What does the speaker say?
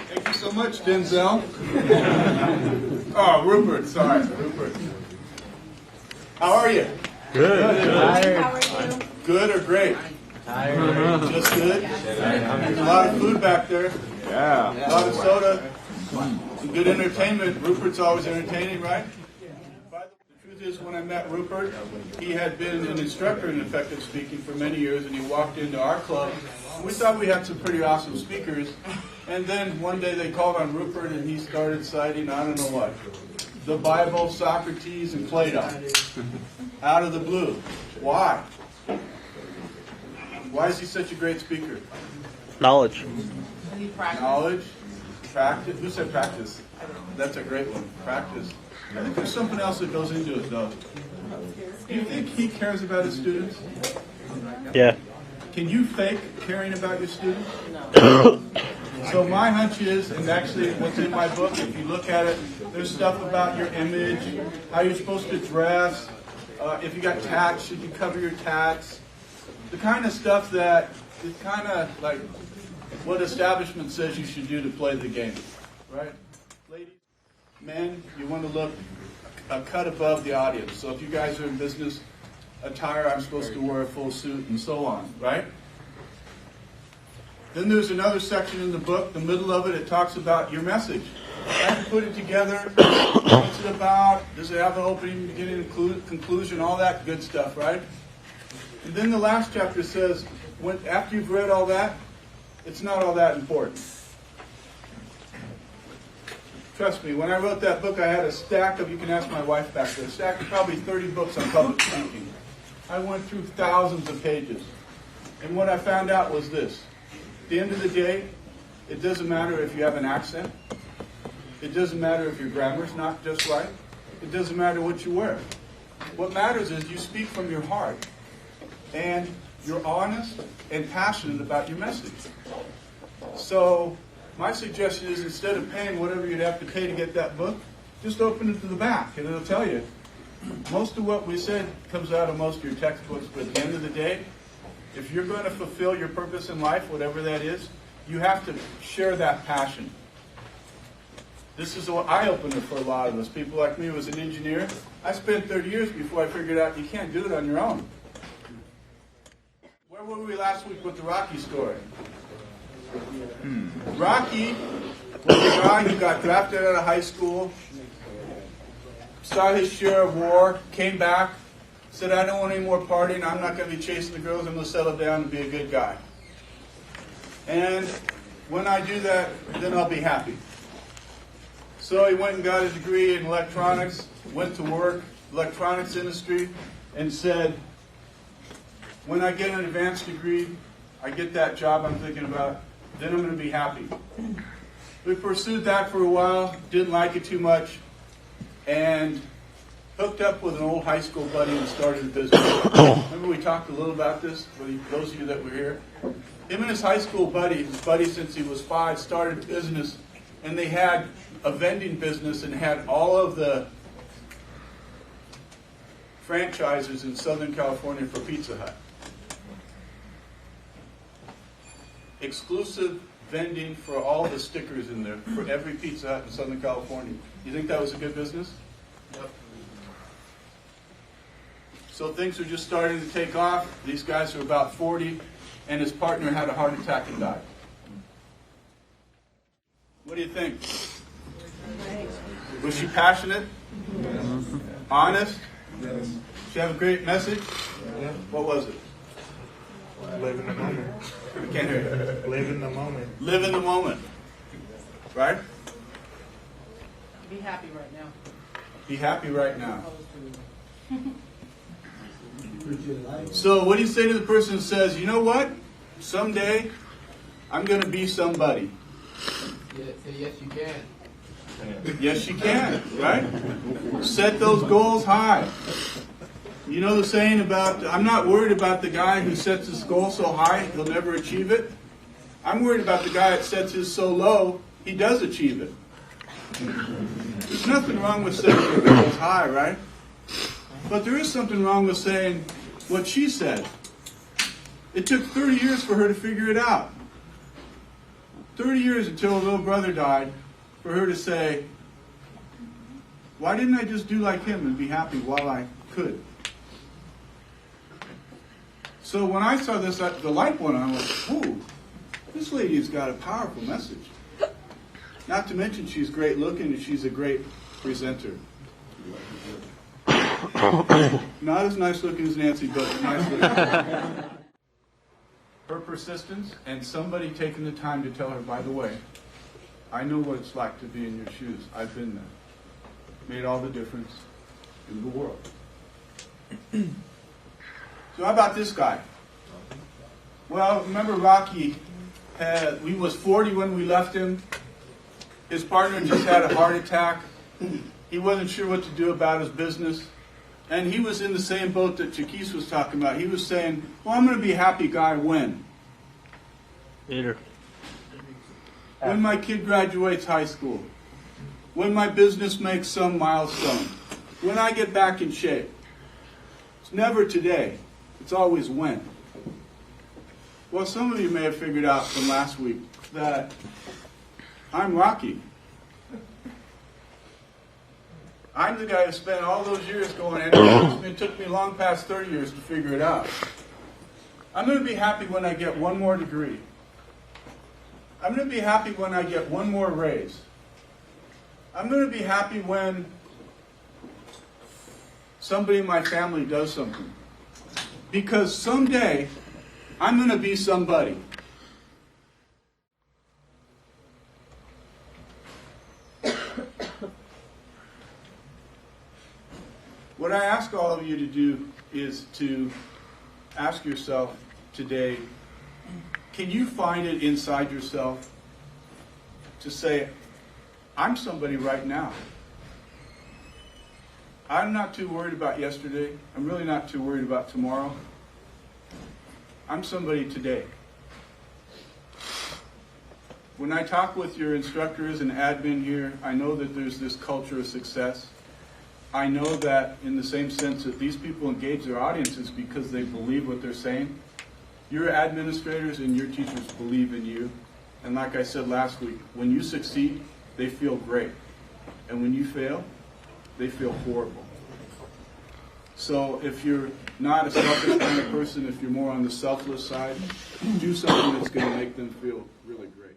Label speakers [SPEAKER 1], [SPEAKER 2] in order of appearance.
[SPEAKER 1] Thank you so much, Denzel. Oh, Rupert, sorry, Rupert. How are you?
[SPEAKER 2] Good.
[SPEAKER 3] How are you?
[SPEAKER 1] Good or great?
[SPEAKER 2] Tired.
[SPEAKER 1] Just good? There's a lot of food back there.
[SPEAKER 2] Yeah.
[SPEAKER 1] A lot of soda. Some good entertainment. Rupert's always entertaining, right? The truth is, when I met Rupert, he had been an instructor in effective speaking for many years, and he walked into our club. We thought we had some pretty awesome speakers, and then one day they called on Rupert, and he started citing, I don't know what, the Bible, Socrates, and Plato. Out of the blue. Why? Why is he such a great speaker?
[SPEAKER 4] Knowledge.
[SPEAKER 1] Knowledge, practice. Who said practice? That's a great one. Practice. I think there's something else that goes into it, though. Do you think he cares about his students?
[SPEAKER 4] Yeah.
[SPEAKER 1] Can you fake caring about your students? So my hunch is, and actually what's in my book, if you look at it, there's stuff about your image, how you're supposed to dress, if you got tats, should you cover your tats? The kind of stuff that is kind of like what establishment says you should do to play the game, right? Ladies, men, you want to look a cut above the audience. So if you guys are in business attire, I'm supposed to wear a full suit and so on, right? Then there's another section in the book, the middle of it, it talks about your message. How you put it together, what's it about, does it have an opening, beginning, conclusion, all that good stuff, right? And then the last chapter says, after you've read all that, it's not all that important. Trust me, when I wrote that book, I had a stack of, you can ask my wife back there, a stack of probably 30 books on public speaking. I went through thousands of pages. And what I found out was this. At the end of the day, it doesn't matter if you have an accent. It doesn't matter if your grammar's not just right. It doesn't matter what you wear. What matters is you speak from your heart. And you're honest and passionate about your message. So my suggestion is instead of paying whatever you'd have to pay to get that book, just open it to the back and it'll tell you. Most of what we said comes out of most of your textbooks, but at the end of the day, if you're going to fulfill your purpose in life, whatever that is, you have to share that passion. This is an eye-opener for a lot of us. People like me who was an engineer, I spent 30 years before I figured out you can't do it on your own. Where were we last week with the Rocky story? Rocky was a guy who got drafted out of high school, saw his share of war, came back, said, I don't want any more partying, I'm not going to be chasing the girls, I'm going to settle down and be a good guy. And when I do that, then I'll be happy. So he went and got a degree in electronics, went to work, electronics industry, and said, when I get an advanced degree, I get that job I'm thinking about, then I'm going to be happy. We pursued that for a while, didn't like it too much, and hooked up with an old high school buddy and started a business. Remember we talked a little about this, for those of you that were here? Him and his high school buddy, since he was 5, started a business, and they had a vending business and had all of the franchises in Southern California for Pizza Hut. Exclusive vending for all the stickers in there for every Pizza Hut in Southern California. You think that was a good business? Yep. So things were just starting to take off. These guys were about 40, and his partner had a heart attack and died. What do you think? Was she passionate? Honest? Did she have a great message? What was it?
[SPEAKER 2] Live in the moment.
[SPEAKER 1] I can't hear you.
[SPEAKER 2] Live in the moment.
[SPEAKER 1] Live in the moment. Right?
[SPEAKER 3] Be happy right now.
[SPEAKER 1] Be happy right now. So what do you say to the person who says, you know what? Someday I'm going to be somebody.
[SPEAKER 5] Yes, you can.
[SPEAKER 1] Yes, you can, right? Set those goals high. You know the saying about, I'm not worried about the guy who sets his goal so high he'll never achieve it. I'm worried about the guy that sets his so low he does achieve it. There's nothing wrong with saying your goal is high, right? But there is something wrong with saying what she said. It took 30 years for her to figure it out. 30 years until her little brother died for her to say, why didn't I just do like him and be happy while I could? So when I saw this, the light went on, I went, ooh, this lady's got a powerful message. Not to mention she's great looking and she's a great presenter. Not as nice looking as Nancy, but nice looking. Her persistence and somebody taking the time to tell her, by the way, I know what it's like to be in your shoes. I've been there. Made all the difference in the world. So how about this guy? Well, remember Rocky he was 40 when we left him. His partner just had a heart attack. He wasn't sure what to do about his business. And he was in the same boat that Chiquise was talking about. He was saying, well, I'm going to be a happy guy when?
[SPEAKER 4] Later.
[SPEAKER 1] When my kid graduates high school. When my business makes some milestone. When I get back in shape. It's never today. It's always when. Well, some of you may have figured out from last week that I'm Rocky. I'm the guy who spent all those years going, and it took me long past 30 years to figure it out. I'm going to be happy when I get one more degree. I'm going to be happy when I get one more raise. I'm going to be happy when somebody in my family does something. Because someday, I'm going to be somebody. What I ask all of you to do is to ask yourself today, can you find it inside yourself to say, I'm somebody right now. I'm not too worried about yesterday. I'm really not too worried about tomorrow. I'm somebody today. When I talk with your instructors and admin here, I know that there's this culture of success. I know that in the same sense that these people engage their audiences because they believe what they're saying. Your administrators and your teachers believe in you. And like I said last week, when you succeed, they feel great. And when you fail, they feel horrible. So if you're not a selfish kind of person, if you're more on the selfless side, do something that's going to make them feel really great.